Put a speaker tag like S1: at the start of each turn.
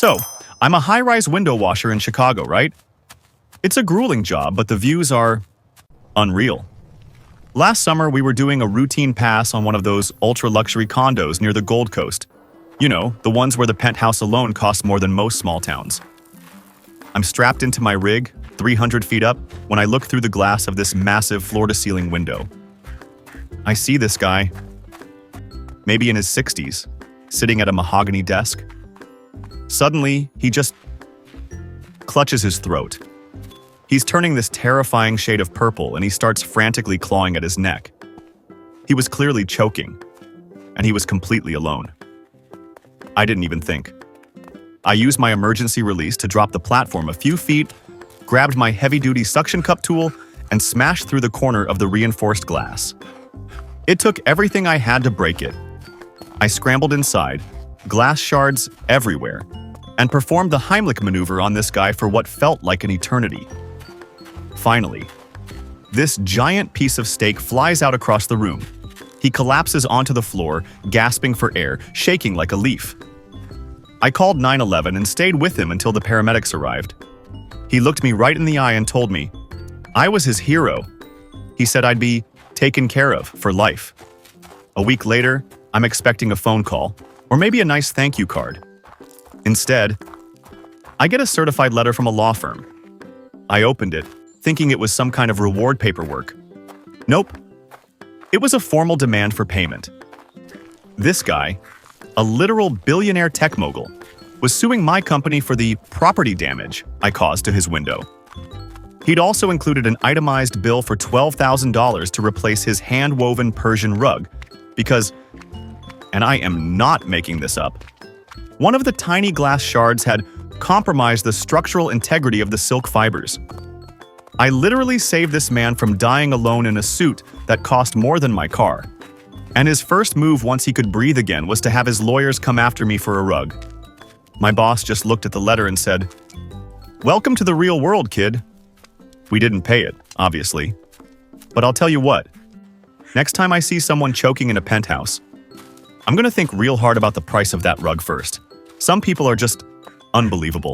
S1: So, I'm a high-rise window washer in Chicago, right? It's a grueling job, but the views are unreal. Last summer, we were doing a routine pass on one of those ultra-luxury condos near the Gold Coast. You know, the ones where the penthouse alone costs more than most small towns. I'm strapped into my rig, 300 feet up, when I look through the glass of this massive floor-to-ceiling window. I see this guy, maybe in his 60s, sitting at a mahogany desk. Suddenly, he just clutches his throat. He's turning this terrifying shade of purple and he starts frantically clawing at his neck. He was clearly choking, and he was completely alone. I didn't even think. I used my emergency release to drop the platform a few feet, grabbed my heavy-duty suction cup tool, and smashed through the corner of the reinforced glass. It took everything I had to break it. I scrambled inside, glass shards everywhere, and performed the Heimlich maneuver on this guy for what felt like an eternity. Finally, this giant piece of steak flies out across the room. He collapses onto the floor, gasping for air, shaking like a leaf. I called 911 and stayed with him until the paramedics arrived. He looked me right in the eye and told me I was his hero. He said I'd be taken care of for life. A week later, I'm expecting a phone call, or maybe a nice thank you card. Instead, I get a certified letter from a law firm. I opened it, thinking it was some kind of reward paperwork. Nope. It was a formal demand for payment. This guy, a literal billionaire tech mogul, was suing my company for the property damage I caused to his window. He'd also included an itemized bill for $12,000 to replace his hand-woven Persian rug because, and I am not making this up, one of the tiny glass shards had compromised the structural integrity of the silk fibers. I literally saved this man from dying alone in a suit that cost more than my car. And his first move once he could breathe again was to have his lawyers come after me for a rug. My boss just looked at the letter and said, "Welcome to the real world, kid." We didn't pay it, obviously. But I'll tell you what, next time I see someone choking in a penthouse, I'm gonna think real hard about the price of that rug first. Some people are just unbelievable.